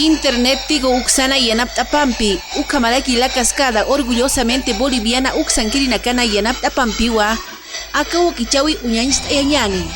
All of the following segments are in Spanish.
Internet tigo uksana yanaptapampi, ukamalaki la cascada orgullosamente boliviana uksankirinakana yanaptapampiwa, akawo kichawi uñañista yañani.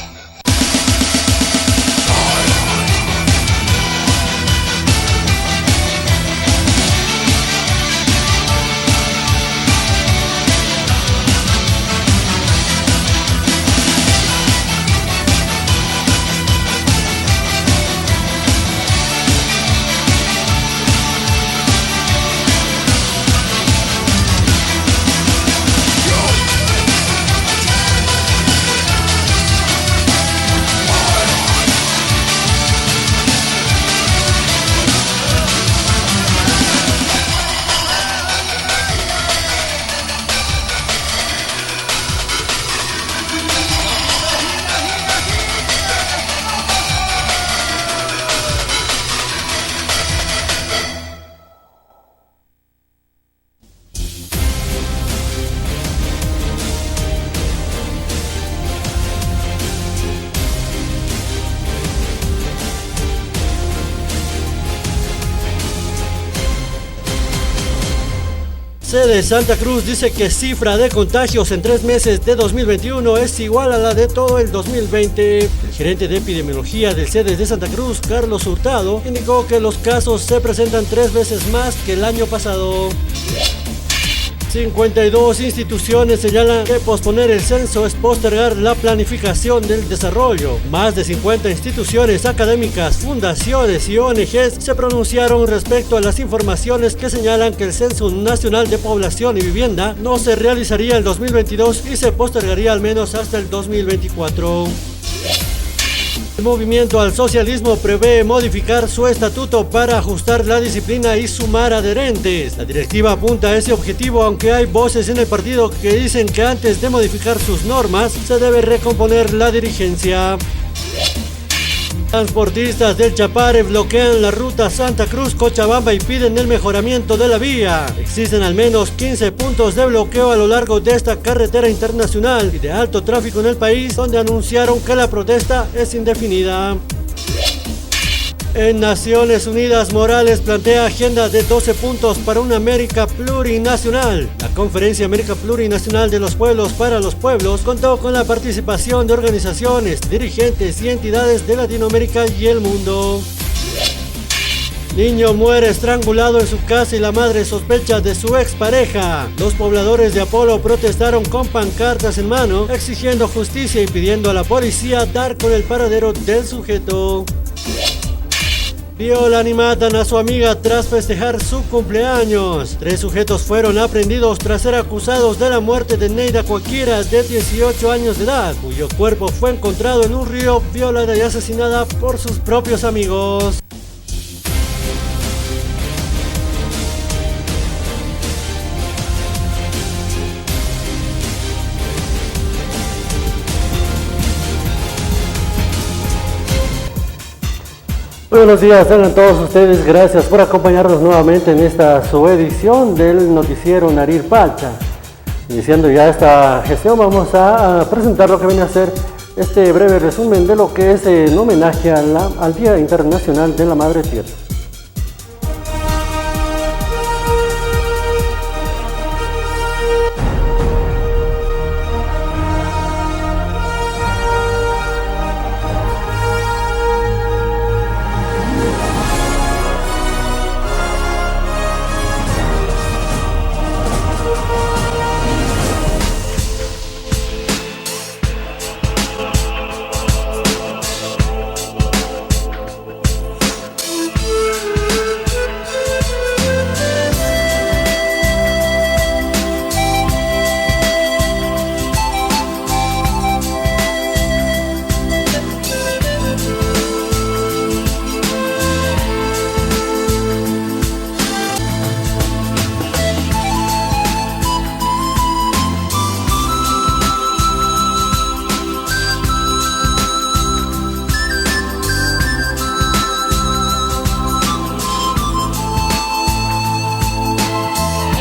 Sede Santa Cruz dice que cifra de contagios en 3 meses de 2021 es igual a la de todo el 2020. El gerente de epidemiología del Sede de Santa Cruz, Carlos Hurtado, indicó que los casos se presentan 3 veces más que el año pasado. 52 instituciones señalan que posponer el censo es postergar la planificación del desarrollo. Más de 50 instituciones académicas, fundaciones y ONGs se pronunciaron respecto a las informaciones que señalan que el Censo Nacional de Población y Vivienda no se realizaría el 2022 y se postergaría al menos hasta el 2024. El Movimiento al Socialismo prevé modificar su estatuto para ajustar la disciplina y sumar adherentes. La directiva apunta a ese objetivo, aunque hay voces en el partido que dicen que antes de modificar sus normas se debe recomponer la dirigencia. Transportistas del Chapare bloquean la ruta Santa Cruz-Cochabamba y piden el mejoramiento de la vía. Existen al menos 15 puntos de bloqueo a lo largo de esta carretera internacional y de alto tráfico en el país, donde anunciaron que la protesta es indefinida. En Naciones Unidas, Morales plantea agenda de 12 puntos para una América plurinacional. La Conferencia América Plurinacional de los Pueblos para los Pueblos contó con la participación de organizaciones, dirigentes y entidades de Latinoamérica y el mundo. Niño muere estrangulado en su casa y la madre sospecha de su expareja. Los pobladores de Apolo protestaron con pancartas en mano, exigiendo justicia y pidiendo a la policía dar con el paradero del sujeto. Violan y matan a su amiga tras festejar su cumpleaños. 3 sujetos fueron aprehendidos tras ser acusados de la muerte de Neida Cuaquira, de 18 años de edad, cuyo cuerpo fue encontrado en un río, violada y asesinada por sus propios amigos. Buenos días, tengan todos ustedes, gracias por acompañarnos nuevamente en esta subedición del noticiero Narir Pacha. Iniciando ya esta gestión, vamos a presentar lo que viene a ser este breve resumen de lo que es en homenaje al Día Internacional de la Madre Tierra.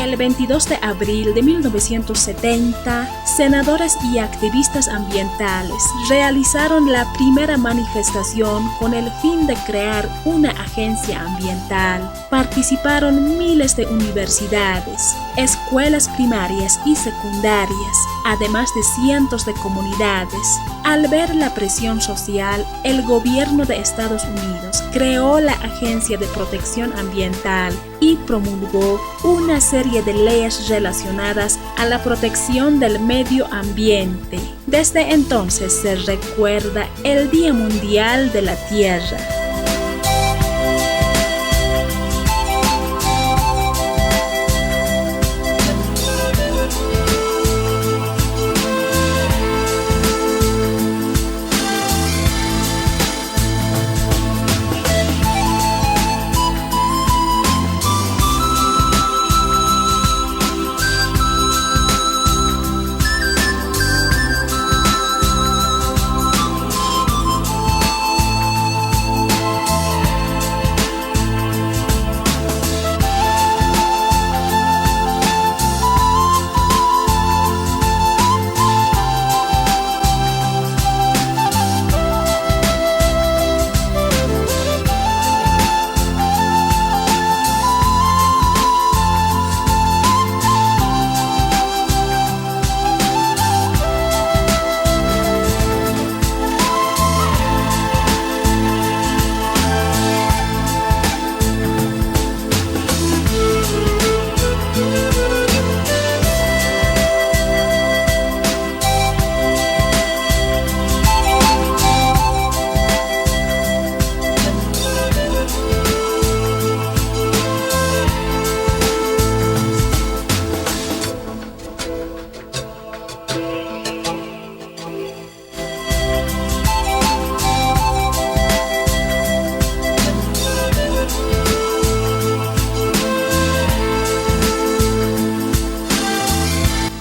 El 22 de abril de 1970 senadores y activistas ambientales realizaron la primera manifestación con el fin de crear una agencia ambiental. Participaron miles de universidades, escuelas primarias y secundarias, además de cientos de comunidades. Al ver la presión social, el gobierno de Estados Unidos creó la Agencia de Protección Ambiental y promulgó una serie de leyes relacionadas a la protección del medio ambiente. Desde entonces se recuerda el Día Mundial de la Tierra.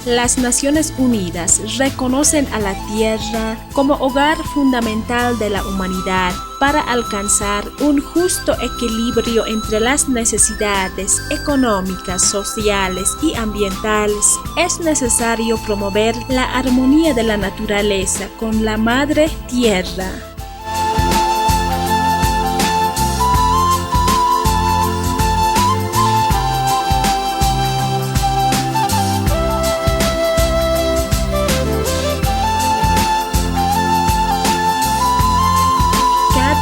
Las Naciones Unidas reconocen a la Tierra como hogar fundamental de la humanidad. Para alcanzar un justo equilibrio entre las necesidades económicas, sociales y ambientales, es necesario promover la armonía de la naturaleza con la Madre Tierra.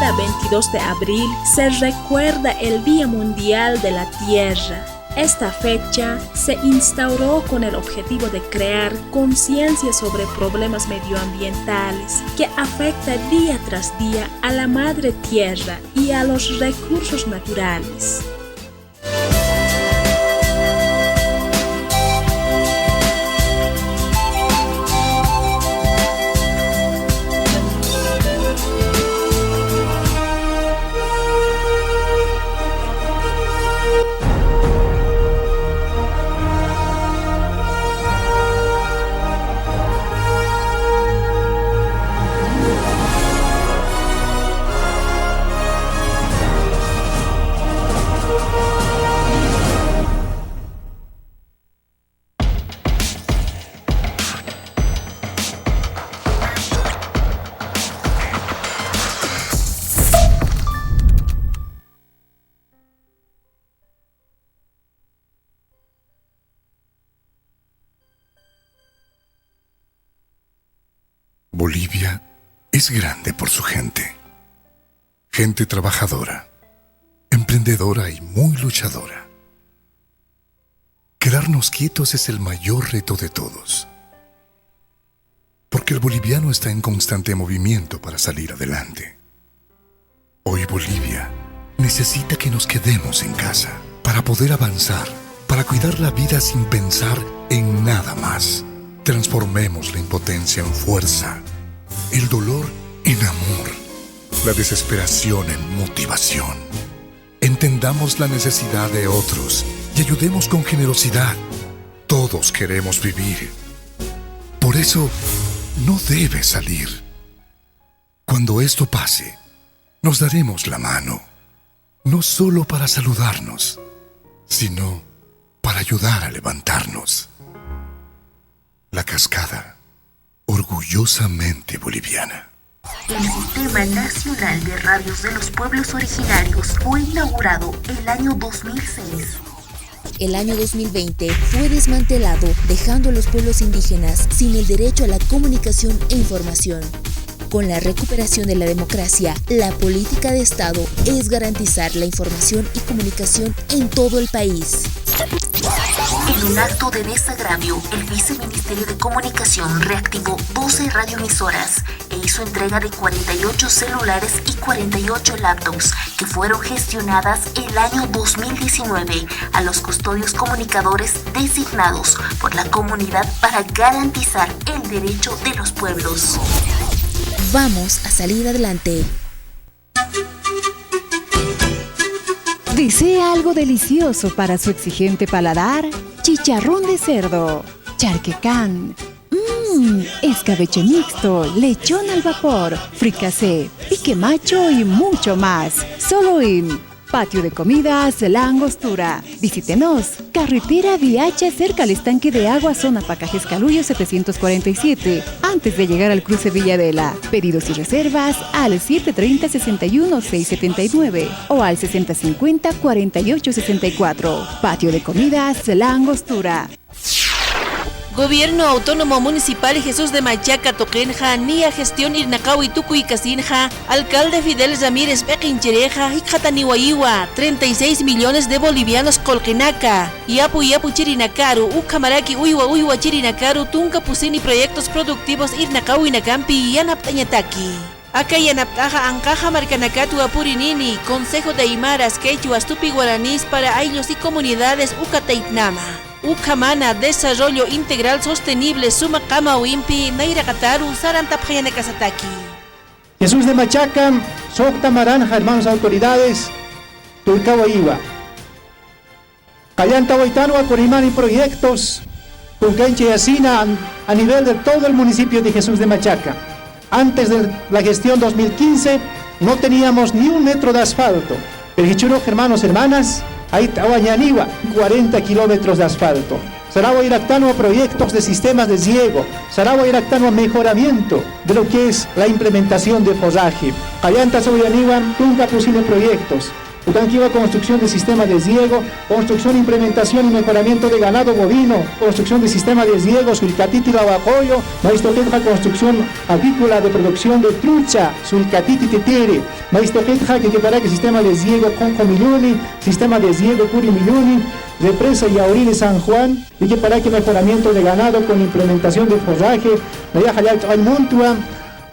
Cada 22 de abril se recuerda el Día Mundial de la Tierra. Esta fecha se instauró con el objetivo de crear conciencia sobre problemas medioambientales que afectan día tras día a la Madre Tierra y a los recursos naturales. Bolivia es grande por su gente. Gente trabajadora, emprendedora y muy luchadora. Quedarnos quietos es el mayor reto de todos. Porque el boliviano está en constante movimiento para salir adelante. Hoy Bolivia necesita que nos quedemos en casa para poder avanzar, para cuidar la vida sin pensar en nada más. Transformemos la impotencia en fuerza, el dolor en amor, la desesperación en motivación. Entendamos la necesidad de otros y ayudemos con generosidad. Todos queremos vivir. Por eso, no debes salir. Cuando esto pase, nos daremos la mano, no solo para saludarnos, sino para ayudar a levantarnos. La cascada, orgullosamente boliviana. El Sistema Nacional de Radios de los Pueblos Originarios fue inaugurado el año 2006. El año 2020 fue desmantelado, dejando a los pueblos indígenas sin el derecho a la comunicación e información. Con la recuperación de la democracia, la política de Estado es garantizar la información y comunicación en todo el país. En un acto de desagravio, el Viceministerio de Comunicación reactivó 12 radioemisoras e hizo entrega de 48 celulares y 48 laptops que fueron gestionadas el año 2019 a los custodios comunicadores designados por la comunidad para garantizar el derecho de los pueblos. Vamos a salir adelante. ¿Desea algo delicioso para su exigente paladar? Chicharrón de cerdo, charquecán, escabeche mixto, lechón al vapor, fricasé, pique macho y mucho más. Solo en Patio de Comidas La Angostura. Visítenos. Carretera Viacha, cerca al estanque de agua, zona Pacajes Caluyo 747, antes de llegar al cruce Villadela. Pedidos y reservas al 730-61-679 o al 6050-4864. Patio de Comidas La Angostura. Gobierno Autónomo Municipal Jesús de Machaca Toquenja, Nia Gestión Irnacawi Tucuy Casinja, Alcalde Fidel Ramírez Pequinchereja, Ichataniwaiwa, 36 millones de bolivianos Colquenaca, Yapu Chirinakaru, Ucamaraki Uywa Chirinakaru, Tunca Pusini Proyectos Productivos Irnacawi Nakampi, Yanaptañataki. Acá Yanaptaja Ancaja Marcanacatu Apurinini, Consejo de Aymaras, Quechuas, Tupi Guaranís para Ayllus y Comunidades Ucataitnama. Ucamana, Desarrollo Integral Sostenible, Suma Kama Wimpi, Naira Kataru, Sarantapjayane Kasataki. Jesús de Machaca, Socta Maranja, hermanos autoridades, Tulcawaiwa. Callanta Huaytanua, Corimani Proyectos, Puncanche y Asina a nivel de todo el municipio de Jesús de Machaca. Antes de la gestión 2015 no teníamos ni un metro de asfalto. Pero Hichuro, hermanos, hermanas, ahí Tahuañaniwa, 40 kilómetros de asfalto. Saragua Iractano, proyectos de sistemas de riego. Saragua Iractano, mejoramiento de lo que es la implementación de forraje. Callanta Soyaniwa, nunca posible proyectos. Utanquiwa, construcción de sistema de riego, construcción, implementación y mejoramiento de ganado bovino, construcción de sistema de riego, Sulcatiti Lavacoyo, Maistoquetja, construcción avícola de producción de trucha, Sulcatiti Tetere, Maistoquetja, que para que sistema de riego Conco Milluni, sistema de riego Curi Milluni, represa y Auril San Juan, y que para que mejoramiento de ganado con implementación de forraje, Nayajayal Montua,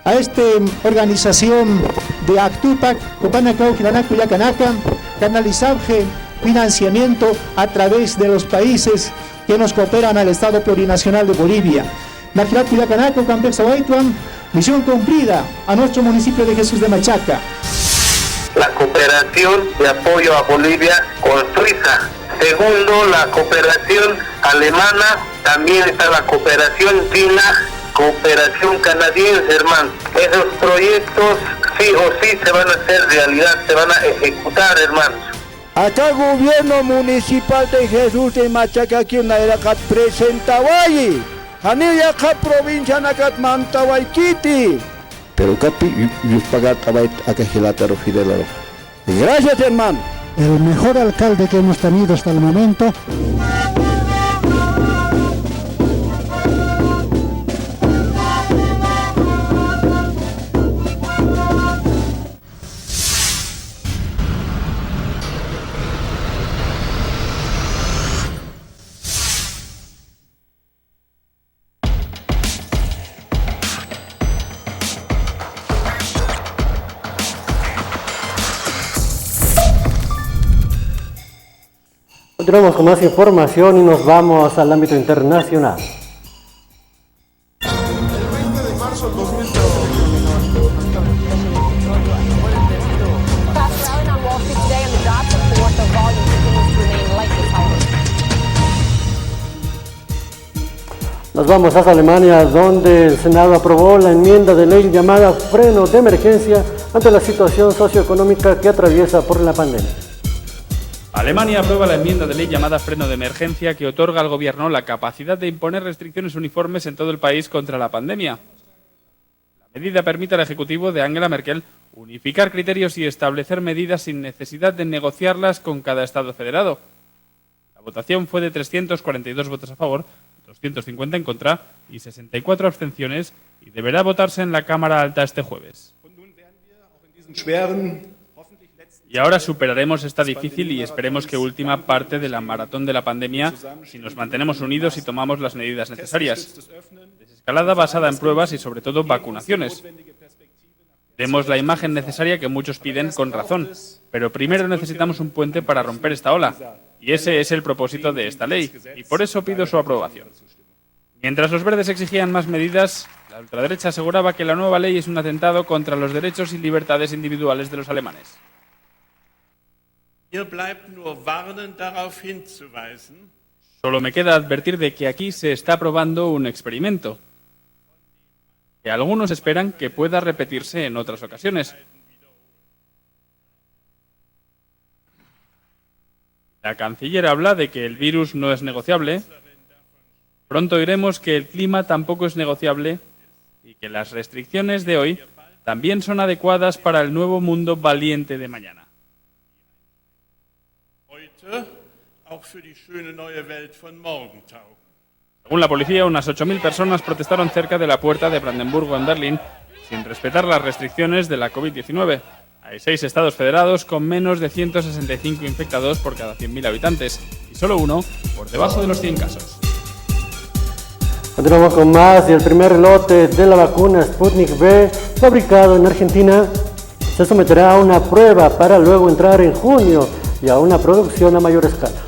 a esta organización de Actupac, Copanacao, Quilanaco y Yacanaca, canalizarse financiamiento a través de los países que nos cooperan al Estado Plurinacional de Bolivia. Najirat y Yacanaco, Campexa Huaytuan, misión cumplida a nuestro municipio de Jesús de Machaca. La cooperación de apoyo a Bolivia con Suiza. Segundo, la cooperación alemana, también está la cooperación china, cooperación canadiense, hermano. Esos proyectos sí o sí se van a hacer realidad, se van a ejecutar, hermanos. Acá gobierno municipal de Jesús de Machaca, aquí en la Eracat presentawai. Anilla acá provincia nacat mantawaikiti. Pero capi yus pagat abait acá gilataro fidelaro. Gracias, hermano. El mejor alcalde que hemos tenido hasta el momento. Continuamos con más información y nos vamos al ámbito internacional. Nos vamos hasta Alemania, donde el Senado aprobó la enmienda de ley llamada freno de emergencia ante la situación socioeconómica que atraviesa por la pandemia. Alemania aprueba la enmienda de ley llamada Freno de Emergencia que otorga al gobierno la capacidad de imponer restricciones uniformes en todo el país contra la pandemia. La medida permite al Ejecutivo de Angela Merkel unificar criterios y establecer medidas sin necesidad de negociarlas con cada Estado federado. La votación fue de 342 votos a favor, 250 en contra y 64 abstenciones y deberá votarse en la Cámara Alta este jueves. Y ahora superaremos esta difícil y esperemos que última parte de la maratón de la pandemia si nos mantenemos unidos y tomamos las medidas necesarias. Desescalada basada en pruebas y sobre todo vacunaciones. Demos la imagen necesaria que muchos piden con razón, pero primero necesitamos un puente para romper esta ola. Y ese es el propósito de esta ley, y por eso pido su aprobación. Mientras los verdes exigían más medidas, la ultraderecha aseguraba que la nueva ley es un atentado contra los derechos y libertades individuales de los alemanes. Solo me queda advertir de que aquí se está probando un experimento, que algunos esperan que pueda repetirse en otras ocasiones. La canciller habla de que el virus no es negociable. Pronto oiremos que el clima tampoco es negociable y que las restricciones de hoy también son adecuadas para el nuevo mundo valiente de mañana. Según la policía, unas 8.000 personas protestaron cerca de la puerta de Brandenburgo en Berlín sin respetar las restricciones de la COVID-19. Hay 6 estados federados con menos de 165 infectados por cada 100.000 habitantes y solo uno por debajo de los 100 casos. Continuamos con más y el primer lote de la vacuna Sputnik V fabricado en Argentina se someterá a una prueba para luego entrar en junio y a una producción a mayor escala.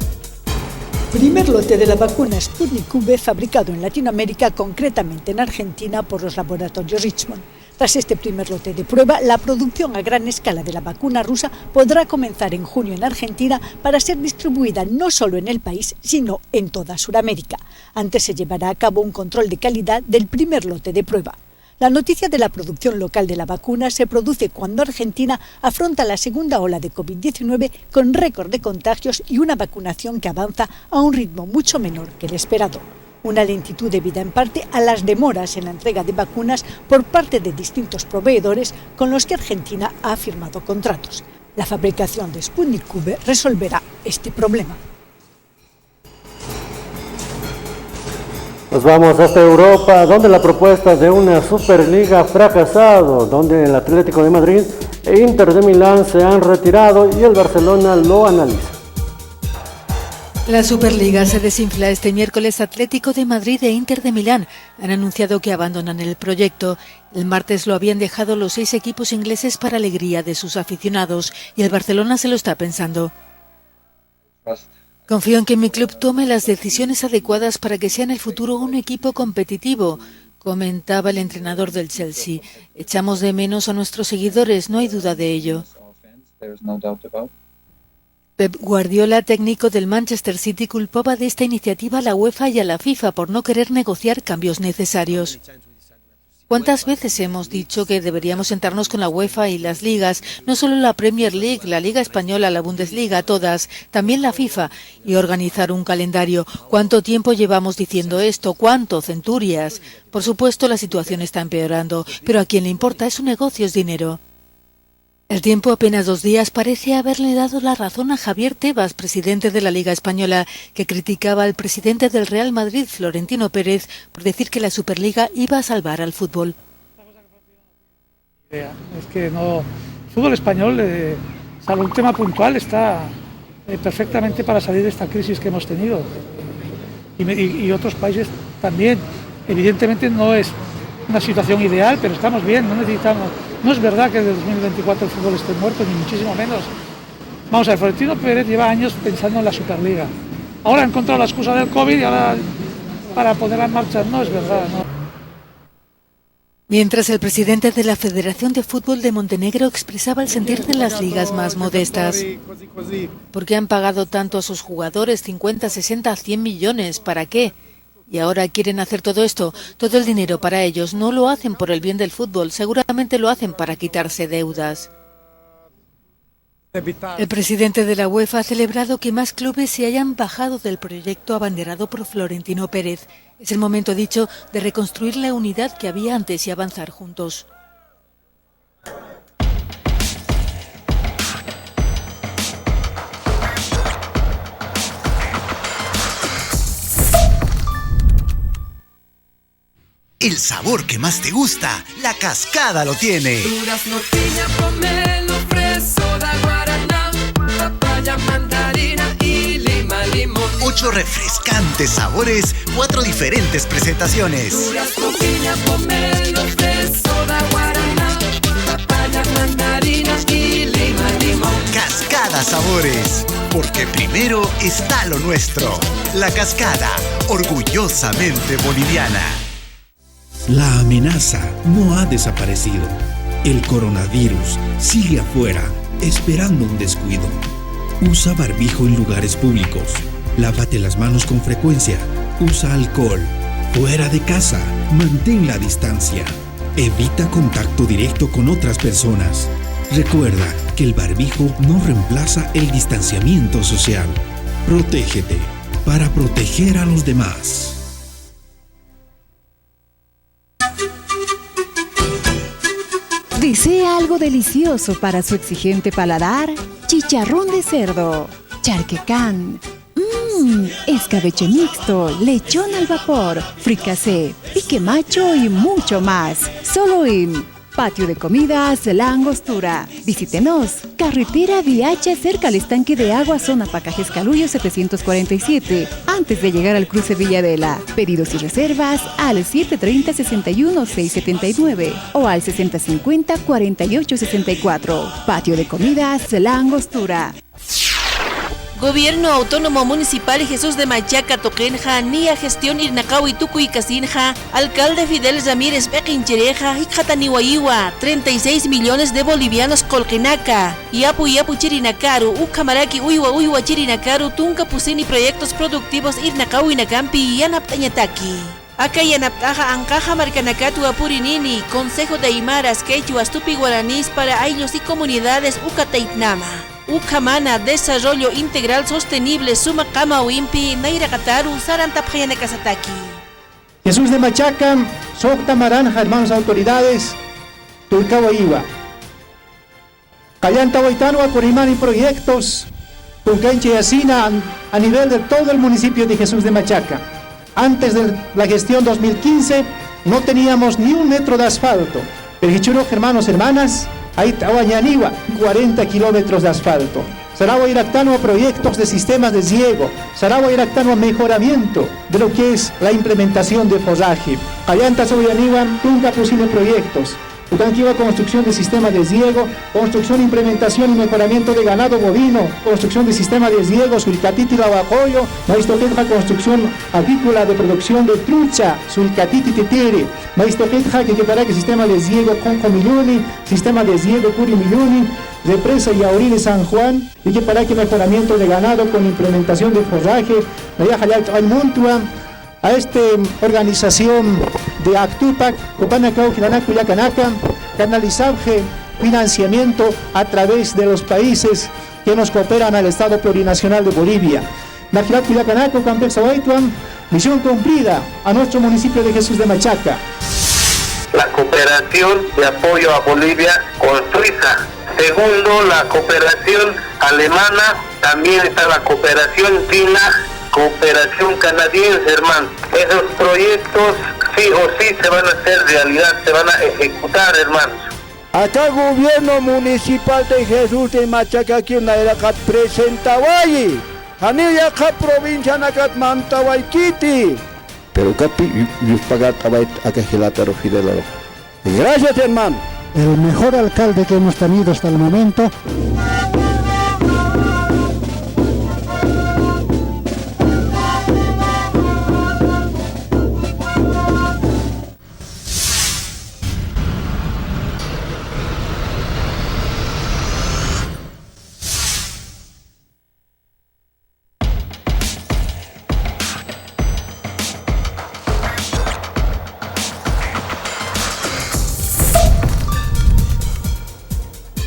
Primer lote de la vacuna Sputnik V fabricado en Latinoamérica, concretamente en Argentina por los laboratorios Richmond. Tras este primer lote de prueba, la producción a gran escala de la vacuna rusa podrá comenzar en junio en Argentina para ser distribuida no solo en el país, sino en toda Sudamérica. Antes se llevará a cabo un control de calidad del primer lote de prueba. La noticia de la producción local de la vacuna se produce cuando Argentina afronta la segunda ola de COVID-19 con récord de contagios y una vacunación que avanza a un ritmo mucho menor que el esperado. Una lentitud debida en parte a las demoras en la entrega de vacunas por parte de distintos proveedores con los que Argentina ha firmado contratos. La fabricación de Sputnik V resolverá este problema. Nos vamos hasta Europa, donde la propuesta de una Superliga ha fracasado, donde el Atlético de Madrid e Inter de Milán se han retirado y el Barcelona lo analiza. La Superliga se desinfla este miércoles. Atlético de Madrid e Inter de Milán han anunciado que abandonan el proyecto. El martes lo habían dejado los 6 equipos ingleses para alegría de sus aficionados y el Barcelona se lo está pensando. Confío en que mi club tome las decisiones adecuadas para que sea en el futuro un equipo competitivo, comentaba el entrenador del Chelsea. Echamos de menos a nuestros seguidores, no hay duda de ello. Pep Guardiola, técnico del Manchester City, culpaba de esta iniciativa a la UEFA y a la FIFA por no querer negociar cambios necesarios. ¿Cuántas veces hemos dicho que deberíamos sentarnos con la UEFA y las ligas, no solo la Premier League, la Liga Española, la Bundesliga, todas, también la FIFA, y organizar un calendario? ¿Cuánto tiempo llevamos diciendo esto? ¿Cuánto? Centurias. Por supuesto, la situación está empeorando, pero a quien le importa, es su negocio, es dinero. El tiempo, apenas 2 días, parece haberle dado la razón a Javier Tebas, presidente de la Liga Española, que criticaba al presidente del Real Madrid, Florentino Pérez, por decir que la Superliga iba a salvar al fútbol. Es que no, el fútbol español, salvo un tema puntual, está perfectamente para salir de esta crisis que hemos tenido. Y otros países también. Evidentemente no es una situación ideal, pero estamos bien, no necesitamos. No es verdad que en el 2024 el fútbol esté muerto, ni muchísimo menos. Vamos a ver, Florentino Pérez lleva años pensando en la Superliga. Ahora ha encontrado la excusa del COVID y ahora para ponerla en marcha. No es verdad, no. Mientras el presidente de la Federación de Fútbol de Montenegro expresaba el sentir de las ligas más modestas. ¿Por qué han pagado tanto a sus jugadores? 50, 60, 100 millones. ¿Para qué? Y ahora quieren hacer todo esto, todo el dinero para ellos. No lo hacen por el bien del fútbol, seguramente lo hacen para quitarse deudas. El presidente de la UEFA ha celebrado que más clubes se hayan bajado del proyecto abanderado por Florentino Pérez. Es el momento, ha dicho, de reconstruir la unidad que había antes y avanzar juntos. El sabor que más te gusta, La Cascada lo tiene. Durazno, piña, pomelo, freso, da guaraná, papaya, mandarina y lima, limón. 8 refrescantes sabores, 4 diferentes presentaciones. Durazno, piña, pomelo, freso, da guaraná, papaya, mandarina y lima, limón. Cascada Sabores, porque primero está lo nuestro. La Cascada, orgullosamente boliviana. La amenaza no ha desaparecido. El coronavirus sigue afuera, esperando un descuido. Usa barbijo en lugares públicos. Lávate las manos con frecuencia. Usa alcohol. Fuera de casa, mantén la distancia. Evita contacto directo con otras personas. Recuerda que el barbijo no reemplaza el distanciamiento social. Protégete para proteger a los demás. ¿Desea algo delicioso para su exigente paladar? Chicharrón de cerdo, charquecán, escabeche mixto, lechón al vapor, fricasé, pique macho y mucho más. Solo en Patio de Comidas La Angostura. Visítenos. Carretera Viacha, cerca al estanque de agua, zona Pacajes Caluyo 747, antes de llegar al cruce Villadela. Pedidos y reservas al 730-61-679 o al 6050-4864. Patio de Comidas La Angostura. Gobierno Autónomo Municipal Jesús de Machaca Toquenja, Nia Gestión Irnacau y Tucuy Casinja, Alcalde Fidel Ramírez Bequinchereja, Ichataniwaiwa, 36 millones de bolivianos Colquenaca, Yapu Chirinakaru, Ucamaraki Uywa Chirinakaru, Tunca Pusini Proyectos Productivos Irnacau y Nakampi y Yanaptañataki. Acá yanaptaja ancaja marcanacatu apurinini, Consejo de Aymaras, Quechuas, Tupi Guaraníes para ayllus y comunidades Ucataitnama. Ucamana, Desarrollo Integral Sostenible, Suma Kama Wimpi, Naira Kataru, Sarantapjayana Kasataki. Jesús de Machaca, Socta Maranja, hermanos autoridades, Tulcawaiwa. Callanta Huaytanua, Corimani Proyectos, Tuncanche y Asina a nivel de todo el municipio de Jesús de Machaca. Antes de la gestión 2015 no teníamos ni un metro de asfalto. Pero hermanos, hermanas, ahí Tahuañaniwa, 40 kilómetros de asfalto. Saragua Iractano a proyectos de sistemas de riego. Saragua Iractano a mejoramiento de lo que es la implementación de fosaje. Callanta Soyaniwa, Tunca Pusine proyectos. Utanquiwa, construcción de sistema de riego, construcción, implementación y mejoramiento de ganado bovino, construcción de sistema de riego, Sulcatiti Lavajoyo, Maistoquetja, construcción agrícola de producción de trucha, Sulcatiti Tetere, Maistoquetja, que para que sistema de riego Conco Miluni, sistema de riego Curi Miluni, represa Yauril San Juan, y que para que mejoramiento de ganado con implementación de forraje, Nayajayak Almuntua, a esta organización de Actupac, Copanacao, Giranaco, Yacanaka, canalizaje, financiamiento a través de los países que nos cooperan al Estado Plurinacional de Bolivia. Najiraco, Yacanaco, Campexahuaytuan, misión cumplida a nuestro municipio de Jesús de Machaca. La cooperación de apoyo a Bolivia con Suiza. Segundo, la cooperación alemana, también está la cooperación china, cooperación canadiense, hermano. Esos proyectos sí o sí se van a hacer realidad, se van a ejecutar, hermanos. Acá gobierno municipal de Jesús de Machaca, aquí en la Eracat presentawai. Hanilla acá provincia nacat Mantawaikiti. Pero capi yus pagat abait acá gelataro Fidel. Gracias, hermano. El mejor alcalde que hemos tenido hasta el momento.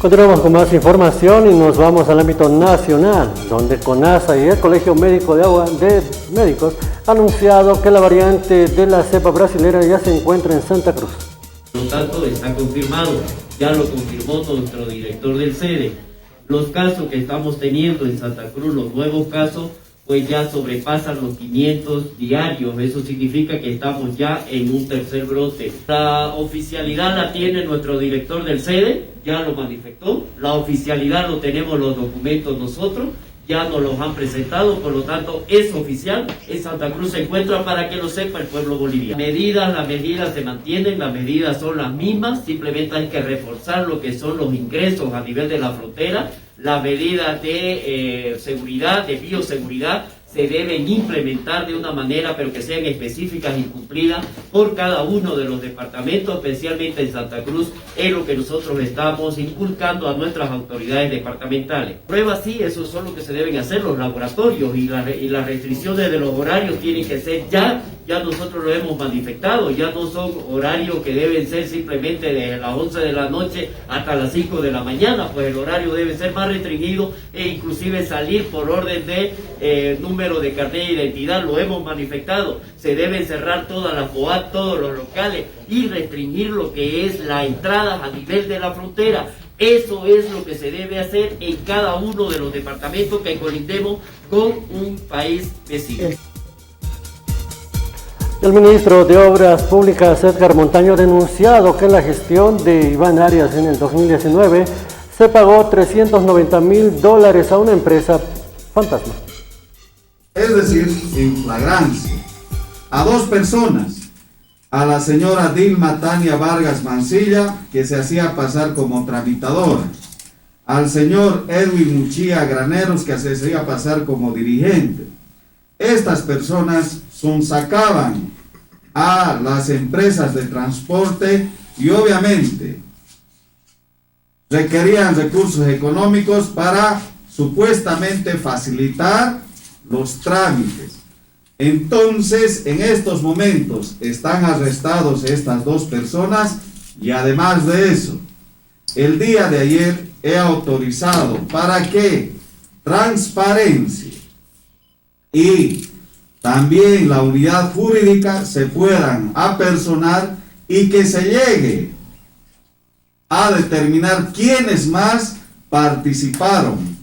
Continuamos con más información y nos vamos al ámbito nacional, donde CONASA y el Colegio Médico de Médicos han anunciado que la variante de la cepa brasilera ya se encuentra en Santa Cruz. Por lo tanto, está confirmado, ya lo confirmó nuestro director del CEDE. Los casos que estamos teniendo en Santa Cruz, los nuevos casos, pues ya sobrepasan los 500 diarios. Eso significa que estamos ya en un tercer brote. La oficialidad la tiene nuestro director del CEDE, ya lo manifestó. La oficialidad lo tenemos los documentos nosotros, ya nos los han presentado, por lo tanto es oficial. En Santa Cruz se encuentra, para que lo sepa el pueblo boliviano. Las medidas se mantienen, las medidas son las mismas, simplemente hay que reforzar lo que son los ingresos a nivel de la frontera. Las medidas de seguridad, de bioseguridad, se deben implementar de una manera, pero que sean específicas y cumplidas por cada uno de los departamentos, especialmente en Santa Cruz, es lo que nosotros estamos inculcando a nuestras autoridades departamentales. Pruebas sí, eso son lo que se deben hacer, los laboratorios, y las restricciones de los horarios tienen que ser ya nosotros lo hemos manifestado, ya no son horarios que deben ser simplemente desde las 11 de la noche hasta las 5 de la mañana, pues el horario debe ser más restringido e inclusive salir por orden de número de carnet de identidad, lo hemos manifestado. Se deben cerrar todas las FOAT, todos los locales y restringir lo que es la entrada a nivel de la frontera. Eso es lo que se debe hacer en cada uno de los departamentos que colindemos con un país vecino. El ministro de Obras Públicas, Edgar Montaño, ha denunciado que en la gestión de Iván Arias en el 2019 se pagó $390,000 a una empresa fantasma. Es decir, en flagrancia, a dos personas, a la señora Dilma Tania Vargas Mancilla, que se hacía pasar como tramitadora, al señor Edwin Muchía Graneros, que se hacía pasar como dirigente. Estas personas sonsacaban a las empresas de transporte y obviamente requerían recursos económicos para supuestamente facilitar los trámites. Entonces, en estos momentos están arrestados estas dos personas y además de eso, el día de ayer he autorizado para que Transparencia y también la unidad jurídica se puedan apersonar y que se llegue a determinar quiénes más participaron.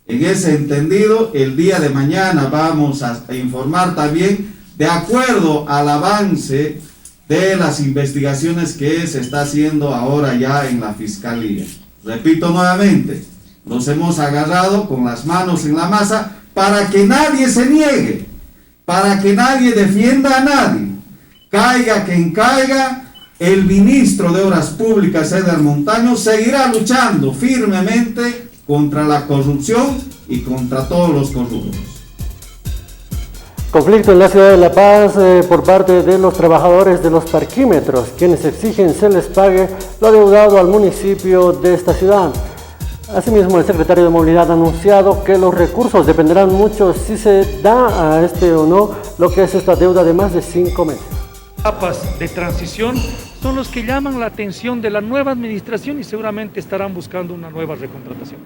En ese entendido, el día de mañana vamos a informar también, de acuerdo al avance de las investigaciones que se está haciendo ahora ya en la Fiscalía. Repito nuevamente, nos hemos agarrado con las manos en la masa para que nadie se niegue, para que nadie defienda a nadie. Caiga quien caiga, el ministro de Obras Públicas, Edgar Montaño, seguirá luchando firmemente contra la corrupción y contra todos los corruptos. Conflicto en la ciudad de La Paz por parte de los trabajadores de los parquímetros, quienes exigen se les pague lo adeudado al municipio de esta ciudad. Asimismo, el secretario de Movilidad ha anunciado que los recursos dependerán mucho si se da a este o no lo que es esta deuda de más de 5 meses. Etapas de transición son los que llaman la atención de la nueva administración y seguramente estarán buscando una nueva recontratación.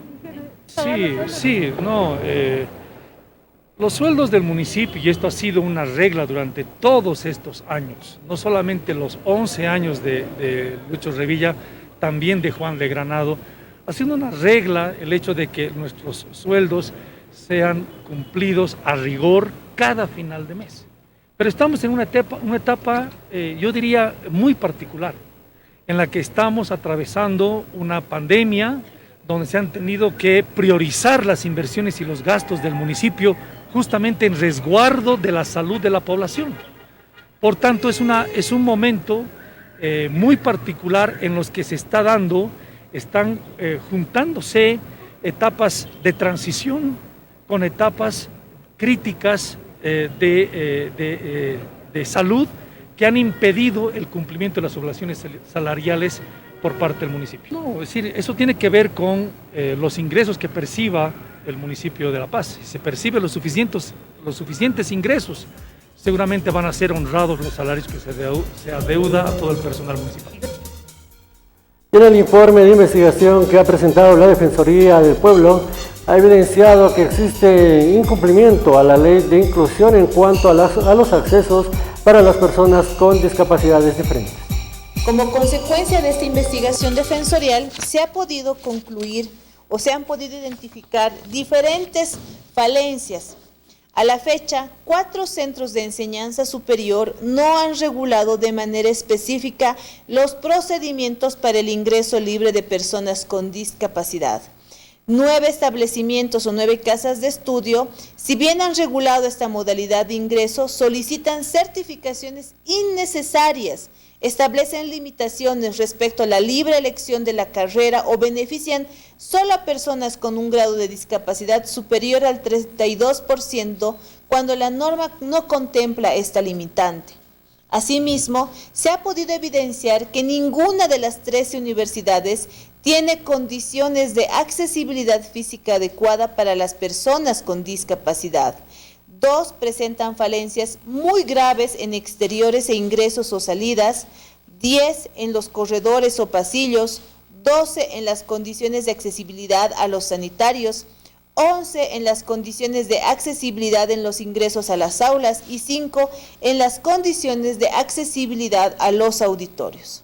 Los sueldos del municipio, y esto ha sido una regla durante todos estos años, no solamente los 11 años de Lucho Revilla, también de Juan de Granado, ha sido una regla el hecho de que nuestros sueldos sean cumplidos a rigor cada final de mes. Pero estamos en una etapa yo diría, muy particular, en la que estamos atravesando una pandemia donde se han tenido que priorizar las inversiones y los gastos del municipio justamente en resguardo de la salud de la población. Por tanto, es un momento muy particular en los que se está dando, están juntándose etapas de transición con etapas críticas de salud que han impedido el cumplimiento de las obligaciones salariales por parte del municipio. No, es decir, eso tiene que ver con los ingresos que perciba el municipio de La Paz. Si se percibe los suficientes ingresos, seguramente van a ser honrados los salarios que se adeuda a todo el personal municipal. Y en el informe de investigación que ha presentado la Defensoría del Pueblo, ha evidenciado que existe incumplimiento a la ley de inclusión en cuanto a los accesos para las personas con discapacidades diferentes. Como consecuencia de esta investigación defensorial, se ha podido concluir o se han podido identificar diferentes falencias. A la fecha, 4 centros de enseñanza superior no han regulado de manera específica los procedimientos para el ingreso libre de personas con discapacidad. 9 establecimientos o 9 casas de estudio, si bien han regulado esta modalidad de ingreso, solicitan certificaciones innecesarias, establecen limitaciones respecto a la libre elección de la carrera o benefician solo a personas con un grado de discapacidad superior al 32% cuando la norma no contempla esta limitante. Asimismo, se ha podido evidenciar que ninguna de las 13 universidades tiene condiciones de accesibilidad física adecuada para las personas con discapacidad. 2 presentan falencias muy graves en exteriores e ingresos o salidas, 10 en los corredores o pasillos, 12 en las condiciones de accesibilidad a los sanitarios, 11 en las condiciones de accesibilidad en los ingresos a las aulas y 5 en las condiciones de accesibilidad a los auditorios.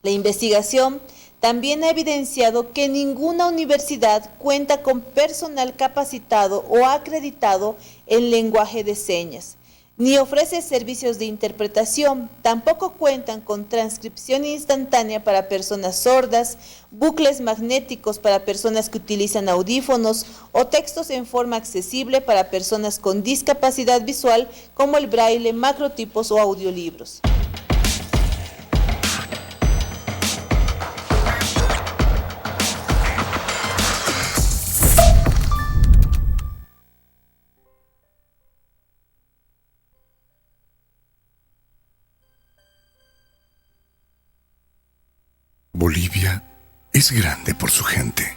La investigación también ha evidenciado que ninguna universidad cuenta con personal capacitado o acreditado en lenguaje de señas, ni ofrece servicios de interpretación, tampoco cuentan con transcripción instantánea para personas sordas, bucles magnéticos para personas que utilizan audífonos o textos en forma accesible para personas con discapacidad visual como el braille, macrotipos o audiolibros. Bolivia es grande por su gente.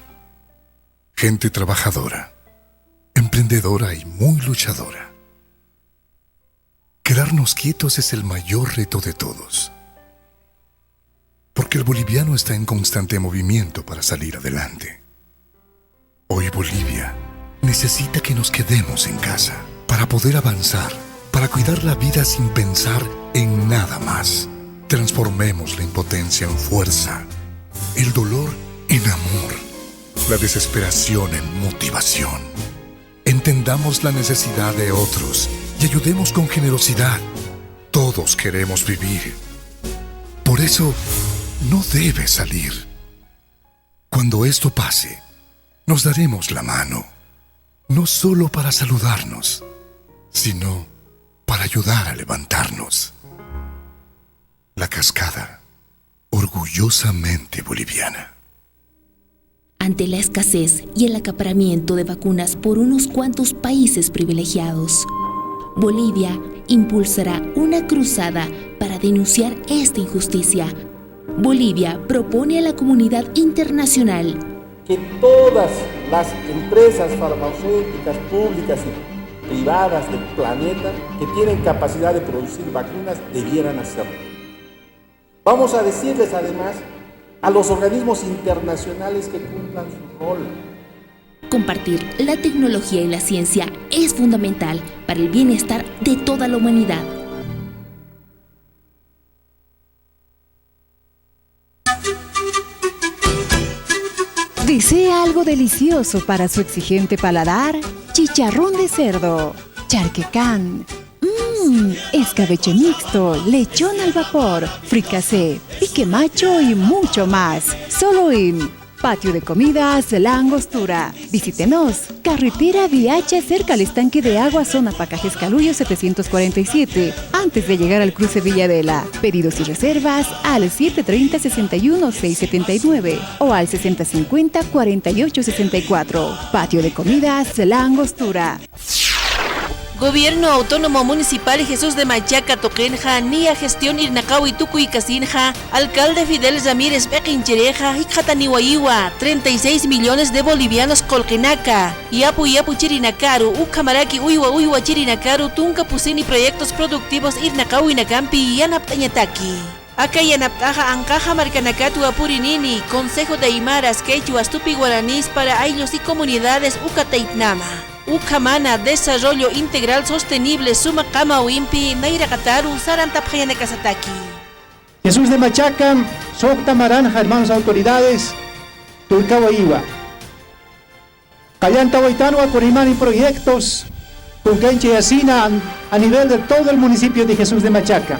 Gente trabajadora, emprendedora y muy luchadora. Quedarnos quietos es el mayor reto de todos. Porque el boliviano está en constante movimiento para salir adelante. Hoy Bolivia necesita que nos quedemos en casa para poder avanzar, para cuidar la vida sin pensar en nada más. Transformemos la impotencia en fuerza, el dolor en amor, la desesperación en motivación. Entendamos la necesidad de otros y ayudemos con generosidad. Todos queremos vivir. Por eso, no debe salir. Cuando esto pase, nos daremos la mano, no solo para saludarnos, sino para ayudar a levantarnos. La Cascada, orgullosamente boliviana. Ante la escasez y el acaparamiento de vacunas por unos cuantos países privilegiados, Bolivia impulsará una cruzada para denunciar esta injusticia. Bolivia propone a la comunidad internacional que todas las empresas farmacéuticas públicas y privadas del planeta que tienen capacidad de producir vacunas debieran hacerlo. Vamos a decirles además a los organismos internacionales que cumplan su rol. Compartir la tecnología y la ciencia es fundamental para el bienestar de toda la humanidad. ¿Desea algo delicioso para su exigente paladar? Chicharrón de cerdo, charquecán, escabeche mixto, lechón al vapor, fricasé, pique macho y mucho más. Solo en Patio de Comidas La Angostura. Visítenos. Carretera Viacha cerca al estanque de agua, zona Pacajes Caluyo 747, antes de llegar al cruce Villadela. Pedidos y reservas al 730-61-679 o al 6050-4864. Patio de Comidas La Angostura. Gobierno Autónomo Municipal Jesús de Machaca Toquenja, Nia Gestión Irnacawi Tucuy Casinja, Alcalde Fidel Ramírez Bequinchereja, Ichataniwaiwa, 36 millones de bolivianos Colquenaca, Yapu Chirinakaru, Ucamaraki Uywa Chirinakaru, Tunca Pusini Proyectos Productivos Irnacawi Nakampi y Yanaptañataki. Akayanaptaja Ancaja Marcanacatu Apurinini, Consejo de Aymaras, Quechuas, Tupi Guaraníes para Ayllus y Comunidades Ucataitnama. Ucamana, Desarrollo Integral Sostenible, Suma Kama Wimpi, Naira Kataru, Sarantapjayane Casataki. Jesús de Machaca, Socta Maranja, hermanos autoridades, Tulcaba Iwa. Callanta Huaytanua, Corimani Proyectos, Tuncanche y Asina a nivel de todo el municipio de Jesús de Machaca.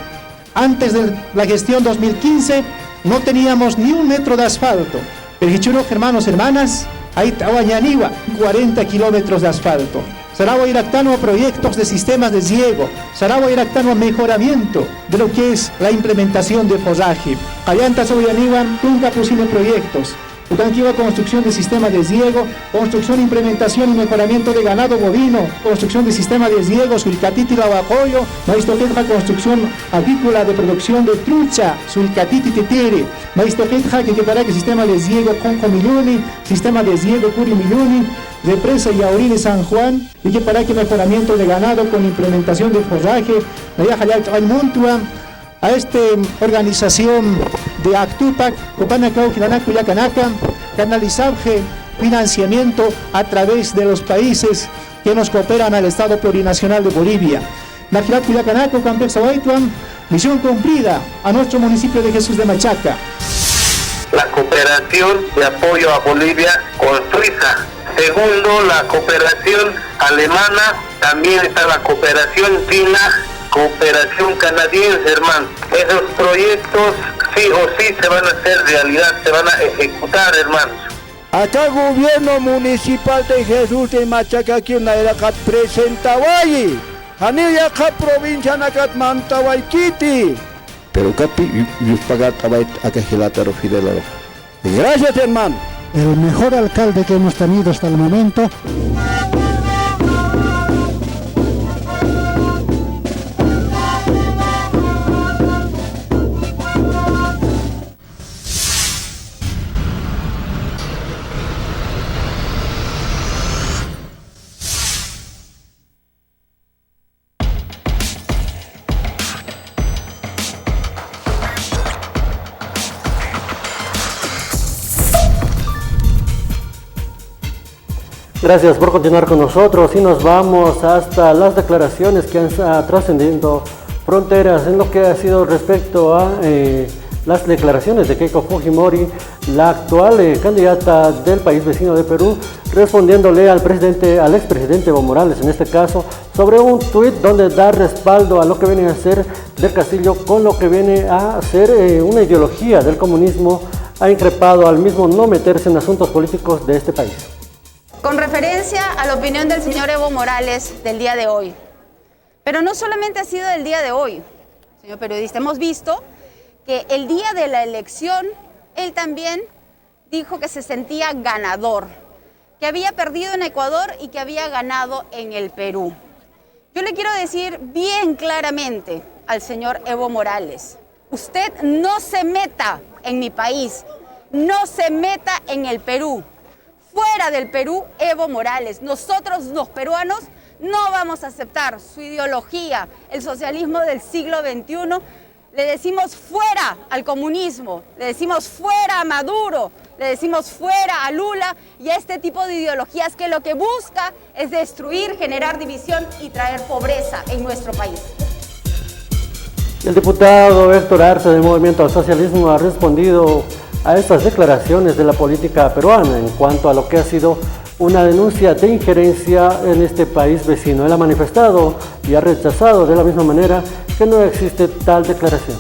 Antes de la gestión 2015 no teníamos ni un metro de asfalto. Pero hermanos, hermanas, ahí estaba Ñaniwa, 40 kilómetros de asfalto. Saragua Iractano a proyectos de sistemas de riego. Saragua Iractano a mejoramiento de lo que es la implementación de forraje. Callanta Soyaniwa nunca pusimos proyectos. Utanquiva, construcción de sistema de riego, construcción, implementación y mejoramiento de ganado bovino, construcción de sistema de riego, Sulcatiti Lavacoyo, Maistoquetja, construcción avícola de producción de trucha, Sulcatiti Tetere, Maistoquetja, que para que sistema de riego Conco Milloni, sistema de riego Curi Milloni, represa Yauri San Juan, y que para que mejoramiento de ganado con implementación de forraje, Nayajayal Montua, a esta organización de Actupac, Copanacao, Gilanaco y Yacanaca, canalizarse financiamiento a través de los países que nos cooperan al Estado Plurinacional de Bolivia. Najirat Yacanaco, Campexa Huaytuan, misión cumplida a nuestro municipio de Jesús de Machaca. La cooperación de apoyo a Bolivia con Suiza. Segundo, la cooperación alemana, también está la cooperación china, cooperación canadiense, hermano. Esos proyectos sí o sí se van a hacer realidad, se van a ejecutar, hermanos. Acá gobierno municipal de Jesús de Machaca, aquí en la era que presentaba allí. Anilla acá provincia nacat Mantawaikiti. Pero capi, yo pagar acá Gilataro Fidel. Gracias, hermano. El mejor alcalde que hemos tenido hasta el momento. Gracias por continuar con nosotros y nos vamos hasta las declaraciones que han trascendido fronteras en lo que ha sido respecto a las declaraciones de Keiko Fujimori, la actual candidata del país vecino de Perú, respondiéndole al expresidente Evo Morales, en este caso, sobre un tuit donde da respaldo a lo que viene a ser del Castillo con lo que viene a ser una ideología del comunismo. Ha increpado al mismo no meterse en asuntos políticos de este país. Con referencia a la opinión del señor Evo Morales del día de hoy. Pero no solamente ha sido del día de hoy, señor periodista. Hemos visto que el día de la elección, él también dijo que se sentía ganador, que había perdido en Ecuador y que había ganado en el Perú. Yo le quiero decir bien claramente al señor Evo Morales, usted no se meta en mi país, no se meta en el Perú. Fuera del Perú, Evo Morales. Nosotros, los peruanos, no vamos a aceptar su ideología, el socialismo del siglo XXI. Le decimos fuera al comunismo, le decimos fuera a Maduro, le decimos fuera a Lula y a este tipo de ideologías que lo que busca es destruir, generar división y traer pobreza en nuestro país. El diputado Héctor Arce del Movimiento al Socialismo ha respondido a estas declaraciones de la política peruana en cuanto a lo que ha sido una denuncia de injerencia en este país vecino. Él ha manifestado y ha rechazado de la misma manera que no existe tal declaración.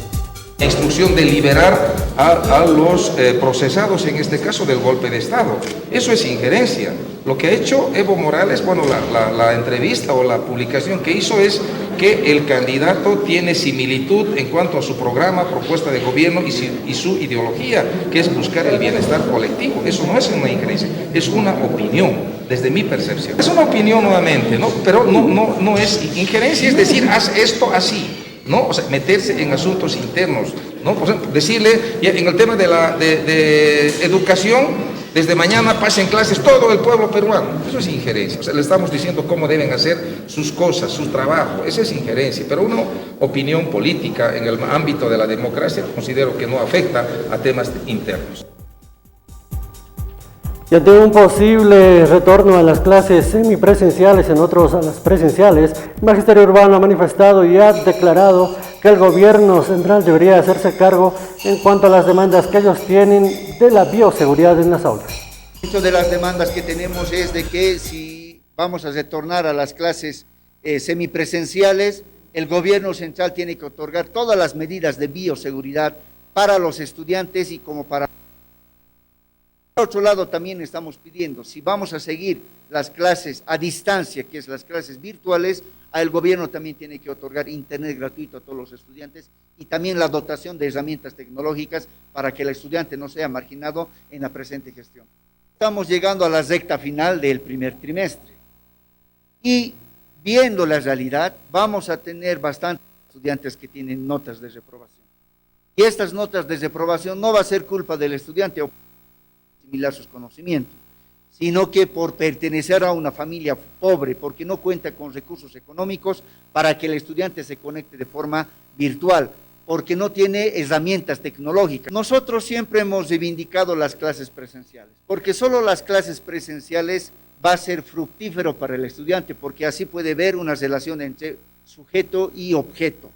Instrucción de liberar a los procesados, en este caso del golpe de Estado. Eso es injerencia. Lo que ha hecho Evo Morales, bueno, la entrevista o la publicación que hizo es que el candidato tiene similitud en cuanto a su programa, propuesta de gobierno y su ideología, que es buscar el bienestar colectivo. Eso no es una injerencia, es una opinión, desde mi percepción. Es una opinión nuevamente, ¿no? Pero no es injerencia, es decir, haz esto así. ¿No? O sea, meterse en asuntos internos, ¿no? Por ejemplo, decirle, en el tema de educación, desde mañana pasen clases todo el pueblo peruano. Eso es injerencia. O sea, le estamos diciendo cómo deben hacer sus cosas, su trabajo. Esa es injerencia. Pero una opinión política en el ámbito de la democracia considero que no afecta a temas internos. Y ante un posible retorno a las clases semipresenciales, en otros a las presenciales, el Magisterio Urbano ha manifestado y ha declarado que el gobierno central debería hacerse cargo en cuanto a las demandas que ellos tienen de la bioseguridad en las aulas. Muchas de las demandas que tenemos es de que si vamos a retornar a las clases semipresenciales, el gobierno central tiene que otorgar todas las medidas de bioseguridad para los estudiantes y como para... Por otro lado, también estamos pidiendo, si vamos a seguir las clases a distancia, que es las clases virtuales, el gobierno también tiene que otorgar internet gratuito a todos los estudiantes y también la dotación de herramientas tecnológicas para que el estudiante no sea marginado en la presente gestión. Estamos llegando a la recta final del primer trimestre y viendo la realidad, vamos a tener bastantes estudiantes que tienen notas de reprobación. Y estas notas de reprobación no va a ser culpa del estudiante o asimilar sus conocimientos, sino que por pertenecer a una familia pobre, porque no cuenta con recursos económicos para que el estudiante se conecte de forma virtual, porque no tiene herramientas tecnológicas. Nosotros siempre hemos reivindicado las clases presenciales, porque solo las clases presenciales va a ser fructífero para el estudiante, porque así puede ver una relación entre sujeto y objeto.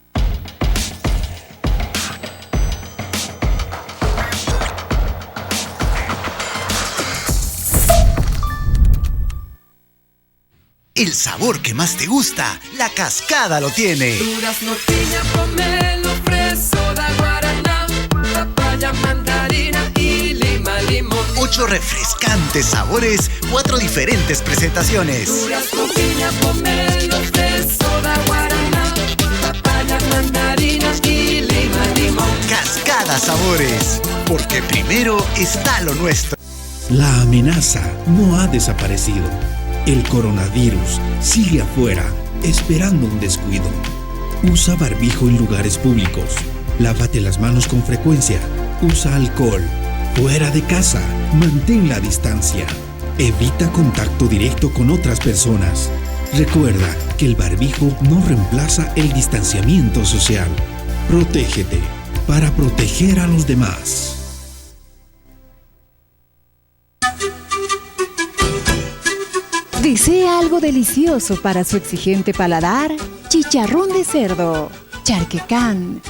El sabor que más te gusta, La Cascada lo tiene. Durazno, piña, pomelo, freso, da guaraná, papaya, mandarina y lima, limón. 8 refrescantes sabores, 4 diferentes presentaciones. Durazno, piña, pomelo, freso, da guaraná, papaya, mandarina y lima, limón. Cascada Sabores, porque primero está lo nuestro. La amenaza no ha desaparecido. El coronavirus sigue afuera, esperando un descuido. Usa barbijo en lugares públicos. Lávate las manos con frecuencia. Usa alcohol. Fuera de casa, mantén la distancia. Evita contacto directo con otras personas. Recuerda que el barbijo no reemplaza el distanciamiento social. Protégete para proteger a los demás. ¿Desea algo delicioso para su exigente paladar? Chicharrón de cerdo, charquecán,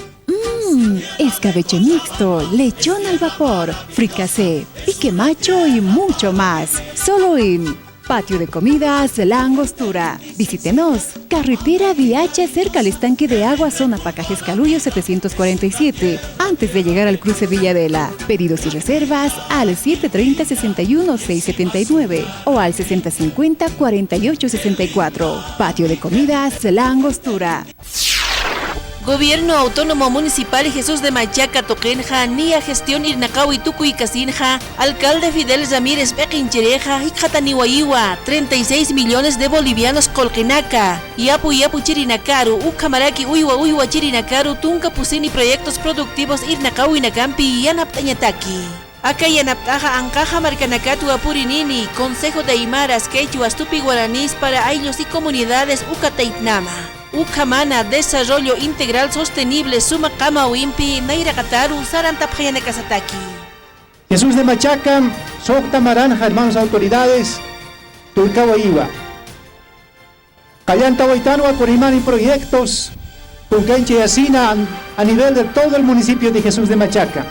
escabeche mixto, lechón al vapor, fricasé, pique macho y mucho más. Solo en Patio de Comidas La Angostura. Visítenos. Carretera Viacha, cerca al estanque de agua, zona Pacajes Caluyo 747, antes de llegar al cruce Villadela. Pedidos y reservas al 730-61-679 o al 6050-4864. Patio de Comidas La Angostura. Gobierno Autónomo Municipal Jesús de Machaca Toquenja, Nia Gestión Irnacawi Tucuy Casinja, Alcalde Fidel Ramírez Bequinchereja, Ichataniwaiwa, 36 millones de bolivianos Colquenaca, Yapu Chirinakaru, Ucamaraki Uywa Chirinakaru, Tunca Pusini Proyectos Productivos Irnacawi Nagampi, Yanaptañataki. Acá Yanaptaja Ancaja Marcanacatu Apurinini, Consejo de Aymaras, Quechuas, Tupi Guaranís para Ayllus y Comunidades Ucataitnama. Ucamana, Desarrollo Integral Sostenible, Sumacama Wimpi, Naira Kataru, Sarantapjayane Casataki. Jesús de Machaca, Socta Maranja, hermanos autoridades, Tulcawaiwa. Callanta Huaytanua, Corimani Proyectos, Puncanche y Asina a nivel de todo el municipio de Jesús de Machaca.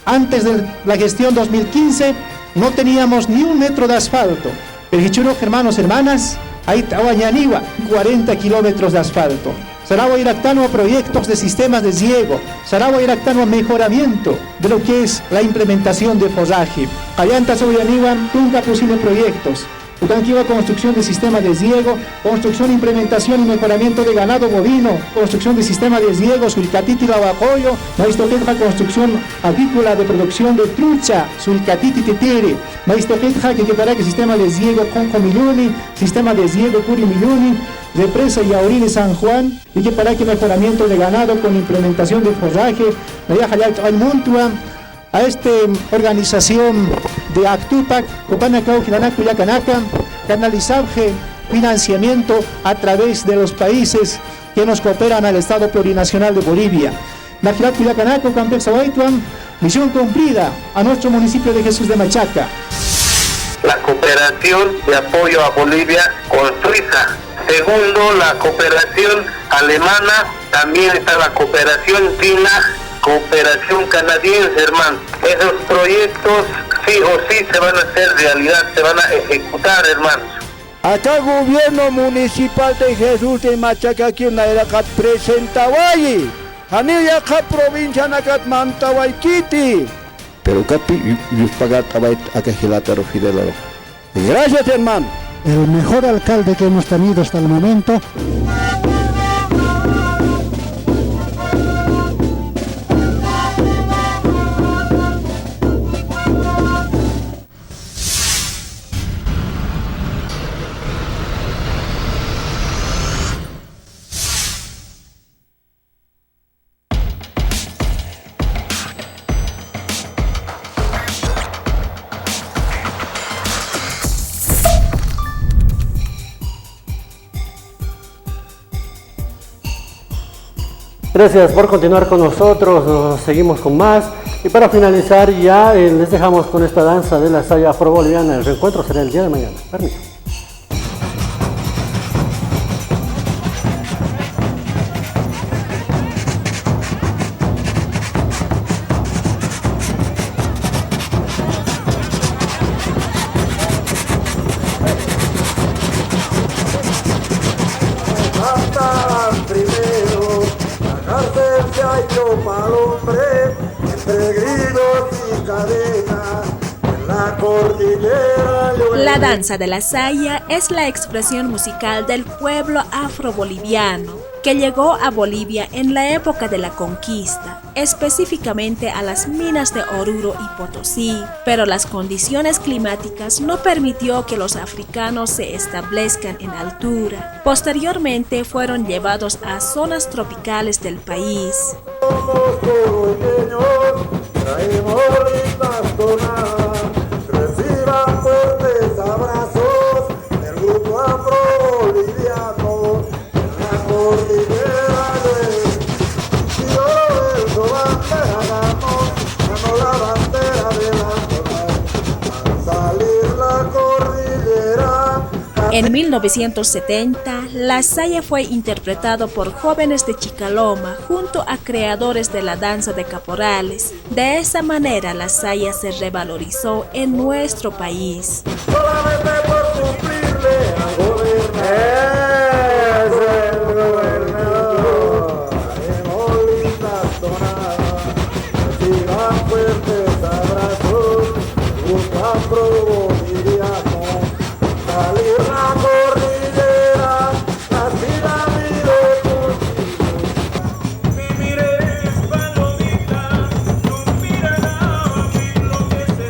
Antes de la gestión 2015 no teníamos ni un metro de asfalto. Pero hermanos, hermanas, ahí Tahuañaniwa, 40 kilómetros de asfalto. Saragua Iractano a proyectos de sistemas de riego. Saragua Iractano a mejoramiento de lo que es la implementación de fosaje. Callanta Soyaniwa, nunca posible proyectos. Utanquiwa, construcción de sistema de riego, construcción, implementación y mejoramiento de ganado bovino, construcción de sistema de riego, Sulcatiti Lavacoyo, Maistoquetja, construcción avícola de producción de trucha, Sulcatiti Tetere, Maistoquetja, que quedará que sistema de riego Conco Miluni, sistema de riego Curi Miluni, represa Yaurí de San Juan, y que para que mejoramiento de ganado con implementación de forraje, a esta organización de Actupac, Copanacao, Quilanaco, Yacanaca, canalizarse financiamiento a través de los países que nos cooperan al Estado Plurinacional de Bolivia. Najirat, Yacanaco, Campexa, Huaytuan, misión cumplida a nuestro municipio de Jesús de Machaca. La cooperación de apoyo a Bolivia con Suiza. Segundo, la cooperación alemana, también está la cooperación china, cooperación canadiense, hermano. Esos proyectos sí o sí se van a hacer realidad, se van a ejecutar, hermanos. Acá gobierno municipal de Jesús de Machaca, aquí en la Eracat presentawai. Hanilla acá provincia nacat mantawaikiti. Pero capi yus pagat abait acá gilataro fidelaro. Gracias, hermano. El mejor alcalde que hemos tenido hasta el momento. Gracias por continuar con nosotros, seguimos con más y para finalizar ya les dejamos con esta danza de la saya afro-boliviana. El reencuentro será el día de mañana. Permiso. La danza de la saya es la expresión musical del pueblo afroboliviano que llegó a Bolivia en la época de la conquista, específicamente a las minas de Oruro y Potosí, pero las condiciones climáticas no permitió que los africanos se establezcan en altura. Posteriormente fueron llevados a zonas tropicales del país. Reciban fuertes abrazos del grupo afro-boliviano en la cordillera de Oro bandera ganó la bandera de la al salir la cordillera. En 1970, la saya fue interpretado por jóvenes de Chicaloma junto a creadores de la danza de caporales. De esa manera, la saya se revalorizó en nuestro país. Solamente por cumplirle al gobernador, haremos lindas tonadas, reciban fuertes abrazos, grupo afro-boliviano. Salir la cordillera, la pirámide contigo. Mi mires, palomita, tu mirada me enloquece.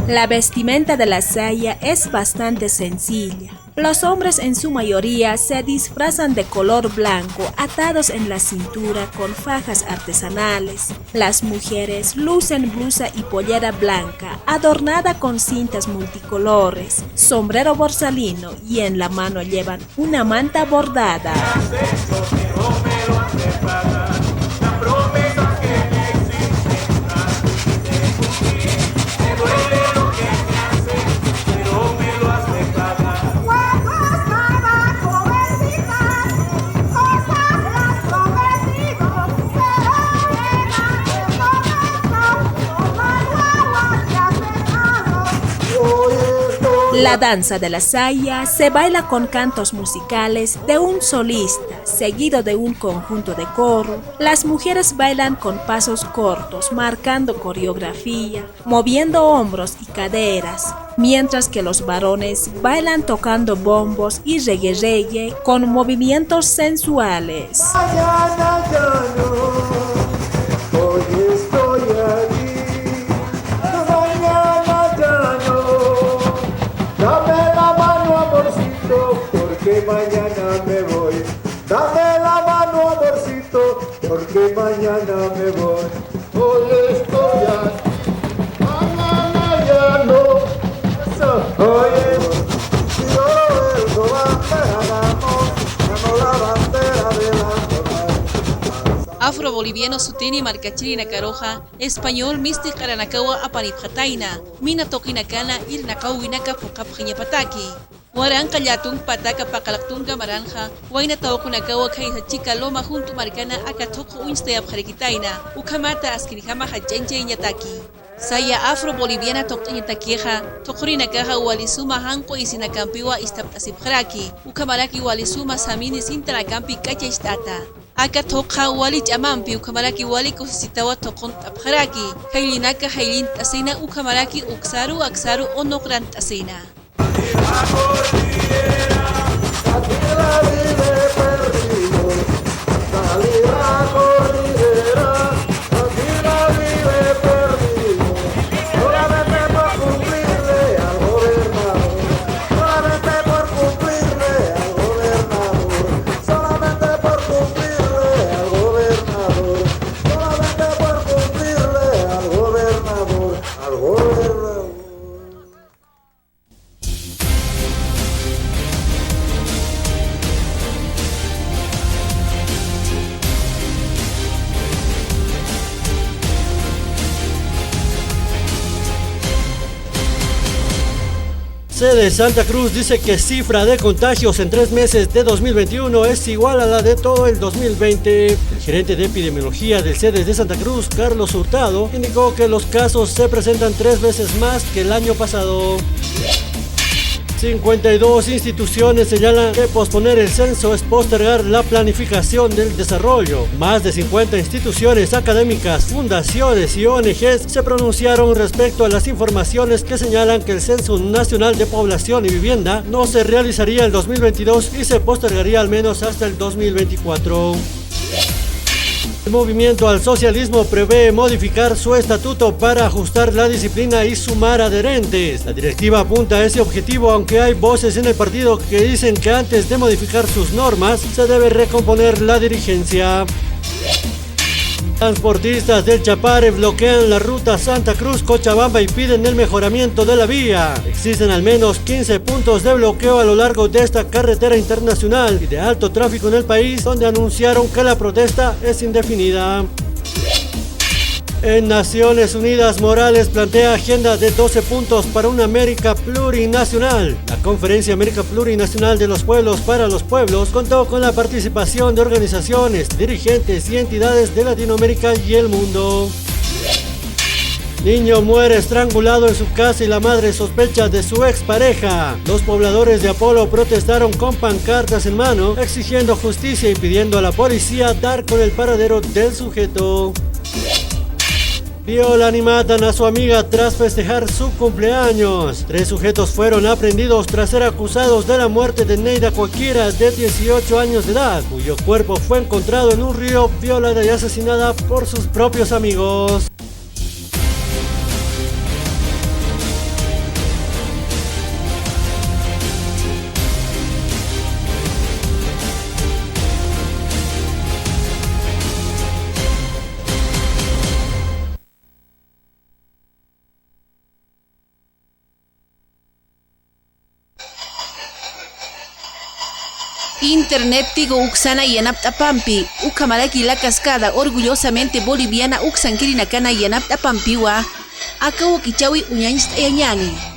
La vestimenta de la saya es bastante sencilla. Los hombres en su mayoría se disfrazan de color blanco, atados en la cintura con fajas artesanales. Las mujeres lucen blusa y pollera blanca, adornada con cintas multicolores, sombrero borsalino y en la mano llevan una manta bordada. La danza de la saya se baila con cantos musicales de un solista, seguido de un conjunto de coro. Las mujeres bailan con pasos cortos, marcando coreografía, moviendo hombros y caderas, mientras que los varones bailan tocando bombos y reggae con movimientos sensuales. Hoy estoy aquí. Dame la mano, amorcito, porque mañana me voy. Dame la mano, amorcito, porque mañana me voy. Hoy estoy aquí, mañana ya no. afroboliviano sutini marcachirina caroja, español misti karanakawa apanipjataina, mina tokinakana irnakawinaka pokapjiñapataki. Waran kallatun pataka pakalaktunga maranja, waina tawakunakawa kaisa chica loma junto marcana akatoko uinstayapjarikitaina, ukamata askinijama hachenche iñataki. Saya afro-boliviana toktañataqueja, tokorinakaja walisuma hanko isinakampiwa istaptasipjaraki, ukamaraki walisuma samini sintanakampi kachaychtata. Aka tokha wali chamampi ukamaraki wali kusisitawa tokon tapjaraki, jailinaka jailin tasina ukamaraki uksaru aksaru onokran tasina. Sede Santa Cruz dice que cifra de contagios en 3 meses de 2021 es igual a la de todo el 2020. El gerente de epidemiología del Sede de Santa Cruz, Carlos Hurtado, indicó que los casos se presentan 3 veces más que el año pasado. 52 instituciones señalan que posponer el censo es postergar la planificación del desarrollo. Más de 50 instituciones académicas, fundaciones y ONGs se pronunciaron respecto a las informaciones que señalan que el Censo Nacional de Población y Vivienda no se realizaría el 2022 y se postergaría al menos hasta el 2024. El Movimiento al Socialismo prevé modificar su estatuto para ajustar la disciplina y sumar adherentes. La directiva apunta a ese objetivo, aunque hay voces en el partido que dicen que antes de modificar sus normas se debe recomponer la dirigencia. Transportistas del Chapare bloquean la ruta Santa Cruz-Cochabamba y piden el mejoramiento de la vía. Existen al menos 15 puntos de bloqueo a lo largo de esta carretera internacional y de alto tráfico en el país, donde anunciaron que la protesta es indefinida. En Naciones Unidas, Morales plantea agenda de 12 puntos para una América plurinacional. La Conferencia América Plurinacional de los Pueblos para los Pueblos contó con la participación de organizaciones, dirigentes y entidades de Latinoamérica y el mundo. Niño muere estrangulado en su casa y la madre sospecha de su expareja. Los pobladores de Apolo protestaron con pancartas en mano, exigiendo justicia y pidiendo a la policía dar con el paradero del sujeto. Violan y matan a su amiga tras festejar su cumpleaños. 3 sujetos fueron aprehendidos tras ser acusados de la muerte de Neida Cuaquira, de 18 años de edad, cuyo cuerpo fue encontrado en un río, violada y asesinada por sus propios amigos. Internet Tigo Uxana y Anaptapampi, Ucamaraki la cascada orgullosamente boliviana Uxankirinakana y Anaptapampiwa, Akawo Kichawi Uñanista Yañani.